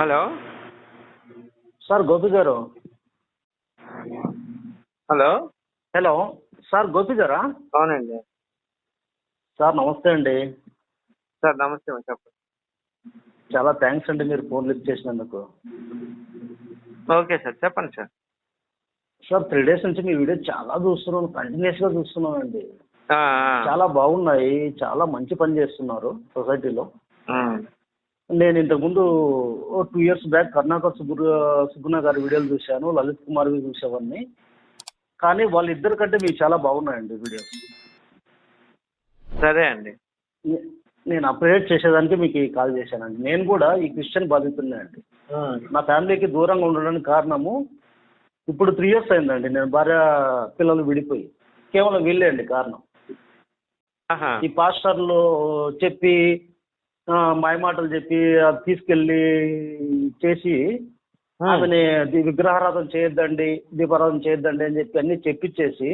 Hello. Sir Gopi గారు. Hello. Hello sir Gopi గారా? అవునండి. సార్ నమస్తే అండి. సార్ నమస్తే చెప్పండి. చాలా థ్యాంక్స్ అండి మీరు ఫోన్ లిఫ్ట్ చేసినందుకు. ఓకే సార్, చెప్పండి సార్. సార్ 3 days నుంచి మీ వీడియో చాలా చూస్తున్నాను, కంటిన్యూస్గా చూస్తున్నానండి. ఆ, ఆ. చాలా బాగున్నాయి, చాలా మంచి పని చేస్తున్నారు సొసైటీలో. ఉమ్. నేను ఇంతకుముందు 2 years బ్యాక్ కరుణాకర్ సుగుణ గారి వీడియోలు చూశాను, లలిత్ కుమార్వి చూసేవాడిని. కానీ వాళ్ళిద్దరి కంటే మీకు చాలా బాగున్నాయండి వీడియోస్. సరే అండి. నేను అప్రిషియేట్ చేసేదానికి మీకు కాల్ చేశానండి. నేను కూడా ఈ క్రిస్టియన్ బాధితున్నే అండి. నా ఫ్యామిలీకి దూరంగా ఉండడానికి కారణము ఇప్పుడు 3 years అయిందండి. నేను భార్య పిల్లలు విడిపోయి కేవలం వీళ్ళే అండి కారణం. ఆహా. ఈ పాస్టర్లు చెప్పి మాయమాటలు చెప్పి అది తీసుకెళ్ళి చేసి ఆమెని విగ్రహారాధన చేయొద్దండి, దీపారాధన చేయొద్దండి అని చెప్పి అన్ని చెప్పించేసి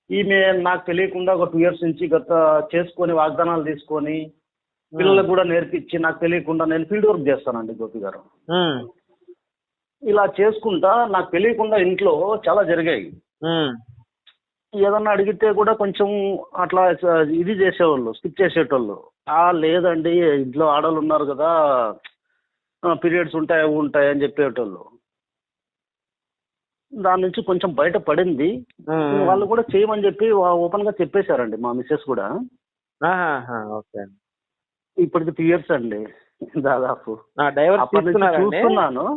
ఈమె నాకు తెలియకుండా ఒక 2 years నుంచి చేసుకొని వాగ్దానాలు తీసుకొని పిల్లలకు కూడా నేర్పించి నాకు తెలియకుండా నేను ఫీల్డ్ వర్క్ చేస్తానండి గోపి గారు. ఇలా చేసుకుంటా నాకు తెలియకుండా ఇంట్లో చాలా జరిగాయి. ఏదన్నా అడిగితే కూడా కొంచెం అట్లా ఇది చేసేవాళ్ళు, స్కిప్ చేసేటోళ్ళు. లేదండి ఇంట్లో ఆడవాళ్ళు ఉన్నారు కదా, పీరియడ్స్ ఉంటాయి అవి ఉంటాయి అని చెప్పేటోళ్ళు. దాని నుంచి కొంచెం బయట పడింది. వాళ్ళు కూడా చేయమని చెప్పి ఓపెన్ గా చెప్పేశారండి మా మిస్సెస్ కూడా. ఓకే. ఇప్పటికి 3 years అండి దాదాపు. అప్పటి నుంచి చూస్తున్నాను.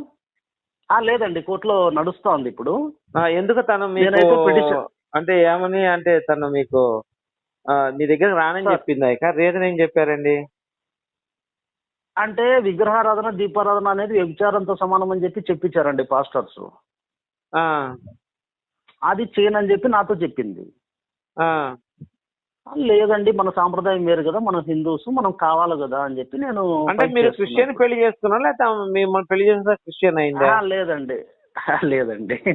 లేదండి కోర్టులో నడుస్తా ఉంది ఇప్పుడు. ఎందుకు తను అంటే ఏమని, అంటే తను మీకు మీ దగ్గర రానని చెప్పిందా? రీజన్ ఏం చెప్పారండి? అంటే విగ్రహారాధన దీపారాధన అనేది వ్యభిచారంతో సమానం అని చెప్పి చెప్పించారండి పాస్టర్స్. అది చేయనని చెప్పి నాతో చెప్పింది. లేదండి మన సాంప్రదాయం వేరు కదా, మన హిందూస్, మనం కావాలి కదా అని చెప్పి నేను. అంటే మీరు క్రిస్టియన్ పెళ్లి చేసుకున్నారా లేకపోతే మిమ్మల్ని పెళ్లి చేసిన క్రిస్టియన్ అయిందా? లేదండి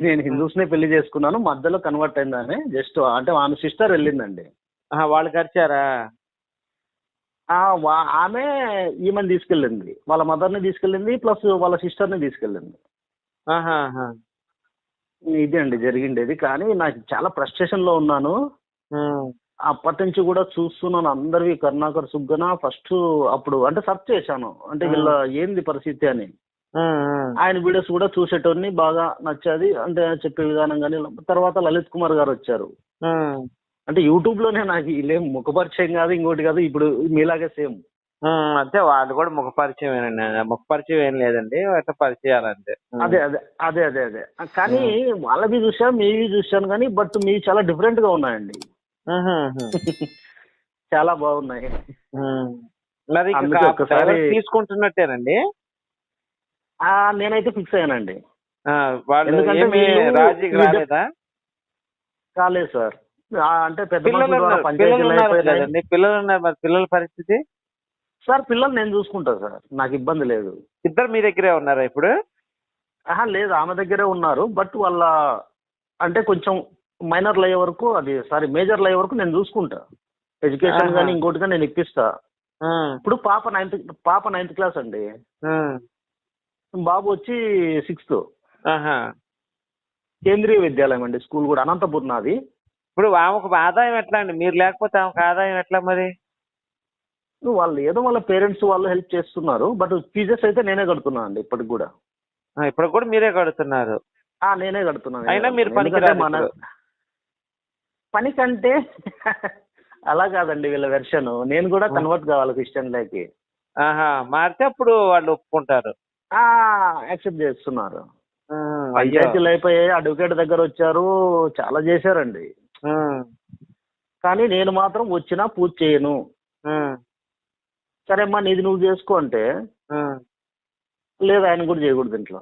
నేను హిందూస్ నే పెళ్లి చేసుకున్నాను. మధ్యలో కన్వర్ట్ అయిందని జస్ట్ అంటే ఆమె సిస్టర్ వెళ్ళిందండి. వాళ్ళు ఖర్చారా? ఆమె ఈమెను తీసుకెళ్ళింది, వాళ్ళ మదర్ని తీసుకెళ్ళింది, ప్లస్ వాళ్ళ సిస్టర్ని తీసుకెళ్ళింది. ఇదే అండి జరిగిండేది. కానీ నాకు చాలా ఫ్రస్ట్రేషన్ లో ఉన్నాను. అప్పటి నుంచి కూడా చూస్తున్నాను అందరివి కరుణాకర్ సుగ్గన ఫస్ట్ అప్పుడు అంటే సెర్చ్ చేశాను, అంటే వీళ్ళ ఏంది పరిస్థితి అని. ఆయన వీడియోస్ కూడా చూసేటోని బాగా నచ్చేది, అంటే చెప్పే విధానం కానీ. తర్వాత లలిత్ కుమార్ గారు వచ్చారు. అంటే యూట్యూబ్ లోనే నాకు వీళ్ళేం ముఖపరిచయం కాదు, ఇంకోటి కాదు, ఇప్పుడు మీలాగే సేమ్. అంటే వాళ్ళు కూడా ముఖపరిచయం ఏం లేదండి, పరిచయాలు అంతే. అదే అదే అదే అదే అదే కానీ వాళ్ళవి చూసాను, మీవి చూశాను కానీ బట్ మీవి చాలా డిఫరెంట్ గా ఉన్నాయండి. చాలా బాగున్నాయి. మరి ఒకసారి తీసుకుంటున్నట్టేనండి. నేనైతే ఫిక్స్ అయ్యానండి. ఎందుకంటే రాజీకి రాలేదా? కాలేదు సార్. అంటే పెద్ద పిల్లలు ఉన్నారు మరి పిల్లల పరిస్థితి? సార్ పిల్లలు నేను చూసుకుంటా సార్, నాకు ఇబ్బంది లేదు. ఇద్దరు మీ దగ్గరే ఉన్నారా ఇప్పుడు? లేదు ఆమె దగ్గరే ఉన్నారు. బట్ వాళ్ళ అంటే కొంచెం మైనర్లు అయ్యే వరకు మేజర్లు అయ్యే వరకు నేను చూసుకుంటా. ఎడ్యుకేషన్ కానీ ఇంకోటి కానీ నేను ఇప్పిస్తా. ఇప్పుడు పాప 9th క్లాస్ అండి, బాబు వచ్చి 6th. కేంద్రీయ విద్యాలయం అండి స్కూల్ కూడా, అనంతపూర్ నాది. ఇప్పుడు ఆమెకు ఆదాయం ఎట్లా అండి? మీరు లేకపోతే ఆమెకు ఆదాయం ఎట్లా మరి? వాళ్ళు ఏదో వాళ్ళ పేరెంట్స్ వాళ్ళు హెల్ప్ చేస్తున్నారు, బట్ ఫీజెస్ అయితే నేనే కడుతున్నా అండి ఇప్పటికి కూడా. ఇప్పుడు కూడా మీరే కడుతున్నారు? నేనే కడుతున్నాను. అయినా మీరు పని కంటే అలా కాదండి వీళ్ళ వెర్షన్. నేను కూడా కన్వర్ట్ కావాలి క్రిస్టియన్ లైకి. మారితే అప్పుడు వాళ్ళు ఒప్పుకుంటారు, యాక్సెప్ట్ చేస్తున్నారు. పంచాయతీలు అయిపోయాయి, అడ్వకేట్ దగ్గర వచ్చారు, చాలా చేశారండి. కానీ నేను మాత్రం వచ్చినా పూజ చేయను. సరే అమ్మా నీది నువ్వు చేసుకో అంటే లేదు, ఆయన కూడా చేయకూడదు ఇంట్లో.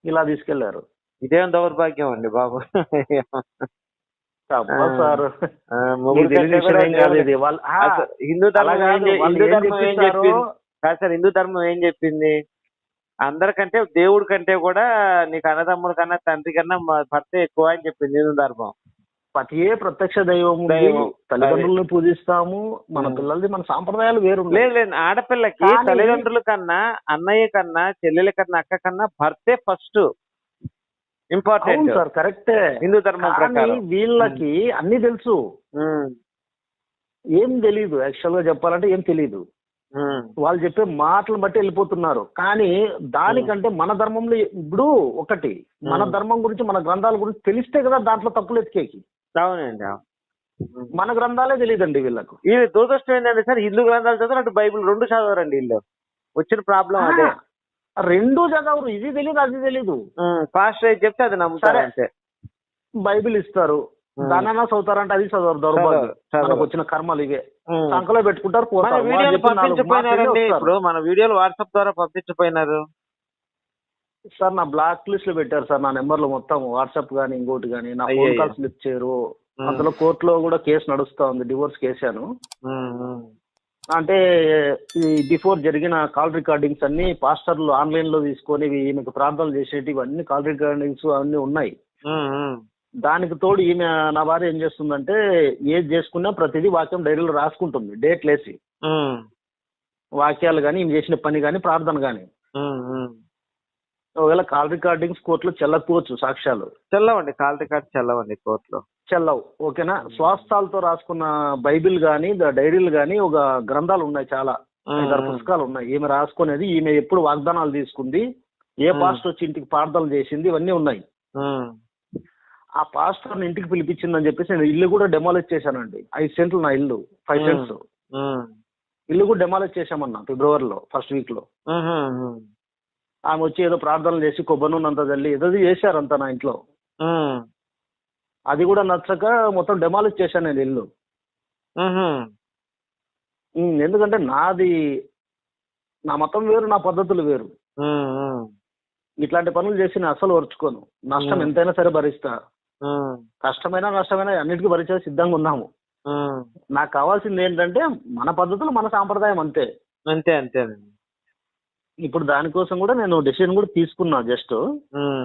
ఇలా తీసుకెళ్లారు. ఇదేం దౌర్భాగ్యం అండి బాబు. సార్ హిందూ ధర్మం ఏం చెప్పింది? అందరికంటే దేవుడి కంటే కూడా నీకు అన్నదమ్ముల కన్నా తండ్రి కన్నా భర్త ఎక్కువ అని చెప్పింది హిందూ ధర్మం. పతియే ప్రత్యక్ష దైవం ఉంది. దైవం. తల్లిదండ్రులను పూజిస్తాము. మన పిల్లలది మన సాంప్రదాయాలు వేరు. లేదు లేదు, ఆడపిల్లకి కానీ- తల్లిదండ్రుల కన్నా, అన్నయ్య కన్నా, చెల్లెల కన్నా, అక్క కన్నా భర్తే ఫస్ట్ ఇంపార్టెంట్ అవును సార్, కరెక్టే. హిందూ ధర్మం కానీ ప్రకారం. వీళ్ళకి అన్ని తెలుసు, ఉమ్, ఏం తెలీదు. యాక్చువల్ గా చెప్పాలంటే ఏం తెలీదు. ఉమ్, వాళ్ళు చెప్పే మాటలు బట్టి వెళ్ళిపోతున్నారు. కానీ దానికంటే మన ధర్మంలో ఇప్పుడు ఒకటి, మన ధర్మం గురించి, మన గ్రంథాల గురించి తెలిస్తే కదా దాంట్లో తప్పులు ఎతికేకి. అవునండి, అవును. మన గ్రంథాలే తెలియదండి వీళ్ళకు. ఇది దురదృష్టం ఏంటంటే సార్, హిందూ గ్రంథాలు చదవరు, అటు బైబిల్ రెండు చదవరండి వీళ్ళు. వచ్చిన ప్రాబ్లం అదే. రెండు చదవరు, ఇది తెలియదు అది తెలీదు. పాస్టర్ అయితే చెప్తే అది నమ్ముతారు సరే. అంతే. బైబిల్ ఇస్తారు, దానన్నా చదువుతారంటే అది చదవరు. దౌర్భాగ్యం. చదవరు. మనకు వచ్చిన కర్మలు ఇవే. ఉమ్. సంకలో పెట్టుకుంటారు, మన పోతారు. వాళ్ళు వీడియోలు చెప్పిన నాలుగు పంపించిపోయినారండి. మాటలే ఇప్పుడు వస్తారు. మన వీడియోలు వాట్సాప్ ద్వారా పంపించిపోయినారు. సార్ నా బ్లాక్ లిస్ట్ లో పెట్టారు సార్, నా నెంబర్లు మొత్తం వాట్సాప్ గానీ ఇంకోటి గానీ. నా ఫోన్ అయ్యయ్యో. కాల్స్ లిఫ్ట్ చేయరు. అందులో కోర్టులో కూడా కేసు నడుస్తా ఉంది, డివోర్స్ కేసాను. ఉమ్, ఉమ్. అంటే ఈ బిఫోర్ జరిగిన కాల్ రికార్డింగ్స్ అన్ని పాస్టర్లు ఆన్లైన్ లో తీసుకొని ఈమెకు ప్రార్థనలు చేసేటి ఇవన్నీ కాల్ రికార్డింగ్స్ అన్ని ఉన్నాయి. ఉమ్, ఉమ్. దానికి తోడు ఈమె, నా భార్య ఏం చేస్తుందంటే ఏది చేసుకున్నా ప్రతిదీ వాక్యం డైరీలో రాసుకుంటుంది, డేట్లు వేసి. ఉమ్, వాక్యాలు కానీ, ఈమె చేసిన పని కానీ, ప్రార్థన కానీ. ఉమ్, ఉమ్. ఒకవేళ కాల్ రికార్డింగ్స్ కోర్టులో చెల్లకపోవచ్చు, సాక్ష్యాలు చల్లవండి, కాల్ రికార్డ్ చల్లవండి కోర్టులో. చెల్లవు. ఓకేనా? స్వాస్థాలతో రాసుకున్న బైబిల్ కానీ, డైరీలు కానీ, ఒక గ్రంథాలు ఉన్నాయి చాలా, 5-6 పుస్తకాలు ఉన్నాయి. ఈమె రాసుకునేది, ఈమె ఎప్పుడు వాగ్దానాలు తీసుకుంది, ఏ పాస్టర్ వచ్చి ఇంటికి ప్రార్థనలు చేసింది, ఇవన్నీ ఉన్నాయి. ఉమ్, ఆ పాస్టర్ని ఇంటికి పిలిపించిందని చెప్పేసి నేను ఇల్లు కూడా డెమాలిష్ చేశానండి. 5 సెంట్లు నా ఇల్లు, 5 సెంట్స్ ఉమ్. ఇల్లు కూడా డెమాలిష్ చేశామన్నా ఫిబ్రవరిలో, ఫస్ట్ వీక్ లో. ఉహు, ఉహు. ఆమె వచ్చి ఏదో ప్రార్థనలు చేసి కొబ్బరి నూనె అంతా తల్లి ఏదో చేశారంతా నా ఇంట్లో. ఉమ్, అది కూడా నచ్చక మొత్తం డెమాలిష్ చేశాను నేను ఇల్లు. ఉహు. ఎందుకంటే నాది, నా మతం వేరు, నా పద్ధతులు వేరు. ఉమ్, ఉమ్. ఇట్లాంటి పనులు చేసి నేను అస్సలు ఓర్చుకోను. నష్టం ఎంతైనా సరే భరిస్తా. ఉమ్, కష్టమైనా నష్టమైనా అన్నిటికీ భరించే సిద్ధంగా ఉన్నాము. ఉమ్. నాకు కావాల్సింది ఏంటంటే మన పద్ధతులు, మన సాంప్రదాయం అంతే. అంతే అంతేనండి. ఇప్పుడు దానికోసం కూడా నేను డెసిషన్ కూడా తీసుకున్నా. జస్ట్ ఉమ్,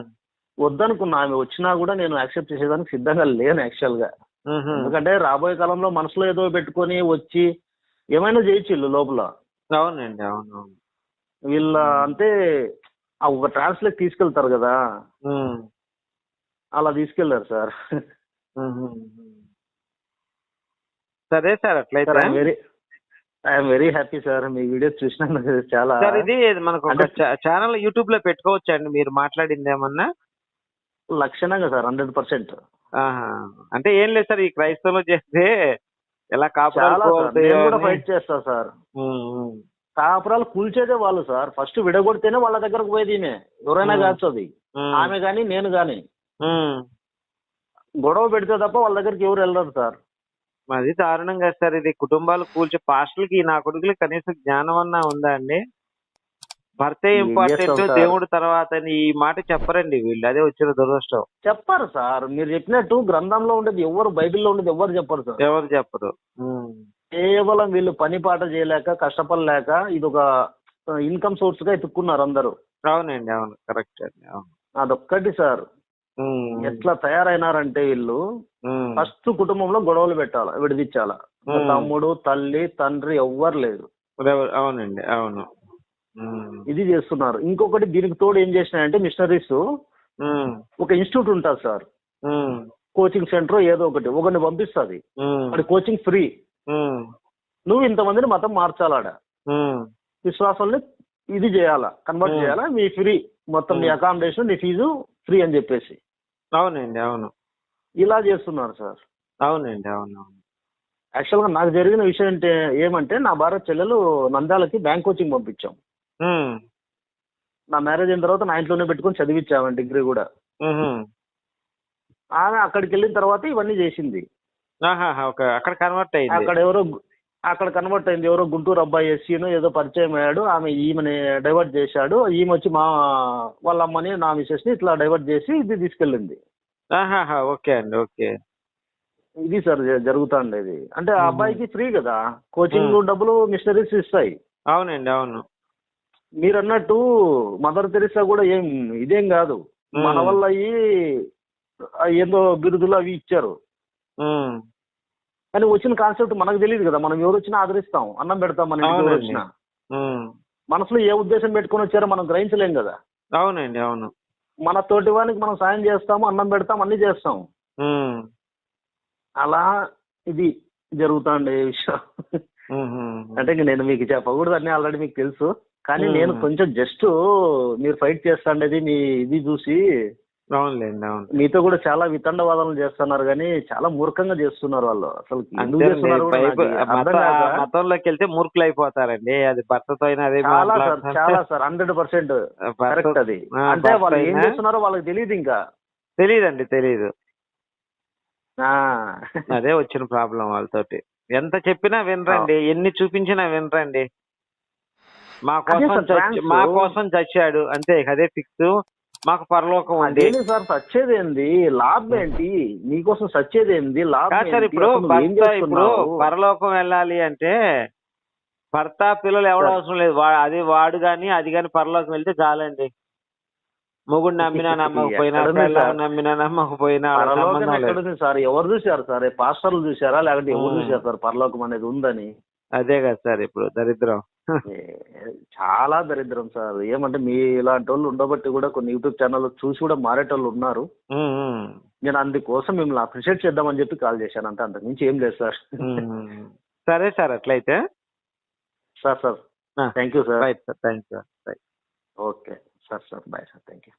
వద్దనుకున్నా, ఆమె వచ్చినా కూడా నేను యాక్సెప్ట్ చేసేదానికి సిద్ధంగా లేను యాక్చువల్ గా. ఉహు. ఎందుకంటే రాబోయే కాలంలో మనసులో ఏదో పెట్టుకొని వచ్చి ఏమైనా చేయొచ్చు వీళ్ళు లోపల. అవునండి, అవునవును. వీళ్ళ అంటే ఆ ఒక ట్రాన్స్లేట్ తీసుకెళ్తారు కదా, ఉమ్, అలా తీసుకెళ్లారు సార్. ఉహు. సరే సార్, అట్లయితే I'm very happy sir, me video చూసినందుకు. చాలా సార్, ఇది మనకు ఒక ఛానల్ యూట్యూబ్ లో పెట్టుకోవచ్చండి మీరు మాట్లాడింది ఏమన్నా? లక్షణంగా సార్, 100%. ఆహా. అంటే ఏం లేదు సార్, ఈ క్రైస్తవులు చేస్తే ఎలా కాపురాలు చాలా సార్, కోల్తాయో నేను కూడా అని. ఫైట్ చేస్తా సార్. ఉమ్, ఉమ్. కాపురాలు కూల్చేదే వాళ్ళు సార్. ఫస్ట్ విడగొడితేనే వాళ్ళ దగ్గరకు పోయేది ఈమె. ఎవరైనా కావచ్చు, అది ఉమ్, ఆమె కానీ నేను కానీ. ఉమ్. గొడవ పెడితే తప్ప వాళ్ళ దగ్గరికి ఎవరు వెళ్ళరు సార్. అది దారుణం కదా సార్, ఇది కుటుంబాలు కూల్చే పాస్టర్లకి, నా కొడుకులకి కనీసం జ్ఞానం అన్నా ఉందా అండి? భర్తే ఏం ఇంపార్టెంట్, చేస్తాం సార్? దేవుడు తర్వాత అని ఈ మాట చెప్పరండి వీళ్ళు. అదే వచ్చిన దురదృష్టం. చెప్పారు సార్, మీరు చెప్పినట్టు గ్రంథంలో ఉండేది ఎవరు, బైబిల్లో ఉండేది ఎవరు చెప్పరు సార్. ఎవరు చెప్పరు. ఉమ్, కేవలం వీళ్ళు పని పాట చేయలేక, కష్టపడలేక ఇది ఒక ఇన్కమ్ సోర్స్ గా ఎత్తుక్కున్నారు అందరూ. అవునండి, అవును, కరెక్ట్ అండి, అవును. అదొక్కటి సార్. ఉమ్, ఎట్లా తయారైనారంటే వీళ్ళు ఉమ్, ఫస్ట్ కుటుంబంలో గొడవలు పెట్టాలా, విడదీచ్చాలా. తమ్ముడు, తల్లి, తండ్రి ఎవ్వరు లేదు. అవునండి, అవును. ఉమ్, ఇది చేస్తున్నారు. ఇంకొకటి దీనికి తోడు ఏం చేసినాయంటే మిషనరీస్ ఉమ్, ఒక ఇన్స్టిట్యూట్ ఉంటుంది సార్, ఉమ్, కోచింగ్ సెంటర్ ఏదో ఒకరిని పంపిస్తుంది. ఉమ్, అది కోచింగ్ ఫ్రీ. ఉమ్, నువ్వు ఇంతమందిని మతం మార్చాలాడ, ఉమ్. విశ్వాసాన్ని ఇది చేయాలా, కన్వర్ట్ చేయాలా, మీ ఫ్రీ మొత్తం, నీ అకామిడేషన్, నీ ఫీజు ఫ్రీ అని చెప్పేసి. అవునండి, అవును. ఇలా చేస్తున్నారు సార్. అవునండి, అవును. యాక్చువల్గా నాకు జరిగిన విషయం ఏమంటే నా భార్య చెల్లెలు నంద్యాలకి బ్యాంక్ కోచింగ్ పంపించాం. ఉమ్, నా మ్యారేజ్ అయిన తర్వాత నా ఇంట్లోనే పెట్టుకొని చదివించామని, డిగ్రీ కూడా. ఉహు. ఆమె అక్కడికి వెళ్ళిన తర్వాత ఇవన్నీ చేసింది. ఆహాహా, ఓకే. అక్కడ కన్వర్ట్ అయింది. అక్కడ కన్వర్ట్ అయింది. ఎవరో గుంటూరు అబ్బాయి ఎస్సీను ఏదో పరిచయం అయ్యాడు. ఈమెని డైవర్ట్ చేశాడు. ఈమె వచ్చి వాళ్ళ అమ్మని, నా మిసెస్ ని ఇట్లా డైవర్ట్ చేసి ఇది తీసుకెళ్ళింది. ఆహాహా, ఓకే అండి, ఓకే. ఇది సార్ జరుగుతుండేది. అంటే ఆ అబ్బాయికి ఫ్రీ కదా కోచింగ్, డబ్బులు మిషనరీస్ ఇస్తాయి. అవునండి, అవును. మీరు అన్నట్టు మదర్ తెరిసా కూడా ఇదేం కాదు, మన వల్ల ఏందో బిరుదులు అవి ఇచ్చారు. ఉమ్, కానీ వచ్చిన కాన్సెప్ట్ మనకు తెలియదు కదా, మనం ఎవరు వచ్చినా ఆదరిస్తాం, అన్నం పెడతాం, మన ఇంటికి ఎవరు అవునండి. వచ్చినా. ఉమ్, మనసులో ఏ ఉద్దేశం పెట్టుకొని వచ్చారో మనం గ్రహించలేం కదా. అవునండి. అవును. మన తోటి వానికి మనం సాయం చేస్తాము, అన్నం పెడతాం, అన్ని చేస్తాం. ఉమ్, అలా ఇది జరుగుతాండే విషయం. ఉహు, అంటే ఇంక నేను మీకు చెప్పకూడదు అన్నీ ఆల్రెడీ మీకు తెలుసు. కానీ నేను ఉమ్, కొంచెం జస్ట్ మీరు ఫైట్ చేస్తాండేది మీ ఇది చూసి అవునులేండి. అవును. మీతో కూడా చాలా వితండవాదాలు చేస్తున్నారు, కానీ చాలా మూర్ఖంగా చేస్తున్నారు వాళ్ళు. అసలు ఎందుకు అంతేనండి. చేస్తున్నారు కూడా నాకు అర్థం కాక. మతంలోకి వెళ్తే మూర్ఖులు అయిపోతారండి. అది భర్తతో అయినా అదే చాలా సార్, మాట్లాడతారు. చాలా సార్, 100% భర్త కరెక్ట్ అది. అంటే భర్త వాళ్ళు ఏం అయినా చేస్తున్నారో వాళ్ళకి తెలియదు ఇంకా. తెలీదండి. తెలీదు. ఆ. అదే వచ్చిన ప్రాబ్లం వాళ్ళతోటి. ఎంత చెప్పినా ఆ. వినరండి. ఎన్ని చూపించినా వినరండి. అదే సార్ మా ట్రాన్స్. కోసం చచ్చాడు అంతే. అదే ఫిక్స్. మాకు పరలోకం ఉంది. అదేంటి సార్ సచ్చేది ఏంది, లాభం ఏంటి? నీకోసం సచ్చేది ఏంది, లాభం కాదు సార్, ఏంటి? ఇప్పుడు అసలు నువ్వు ఏం ఇప్పుడు చేస్తున్నావు? పరలోకం వెళ్ళాలి అంటే భర్త పిల్లలు ఎవరు సార్ అవసరం లేదు. అది వాడు గాని అది గాని పరలోకం వెళ్తే చాలండి. మొగుడు నమ్మినా నమ్మకపోయినా, ఎక్కడుంది పెళ్ళాం సార్ నమ్మినా నమ్మకపోయినా వాళ్ళకి పరలోకం? సంబంధం లేదు. ఎక్కడుంది సార్? ఎవరు చూశారు సార్? పాస్టర్లు చూశారా, లేకపోతే ఎవరు ఉమ్, చూశారు సార్ పరలోకం అనేది ఉందని? అదే కదా సార్ ఇప్పుడు దరిద్రం. ఏ, చాలా దరిద్రం సార్. ఏమంటే మీ ఇలాంటి వాళ్ళు ఉండబట్టి కూడా కొన్ని యూట్యూబ్ ఛానల్ చూసి కూడా మారేటోళ్ళు ఉన్నారు. ఉమ్, ఉమ్, నేను అందుకోసం మిమ్మల్ని అప్రిషియేట్ చేద్దామని చెప్పి కాల్ చేశాను, అంతే, అంతకు మించి ఏం లేదు సార్. ఉమ్. సరే సార్ అట్లయితే. Sir thank you sir. Right sir. Thank you sir. Right. Okay sir, bye sir, thank you.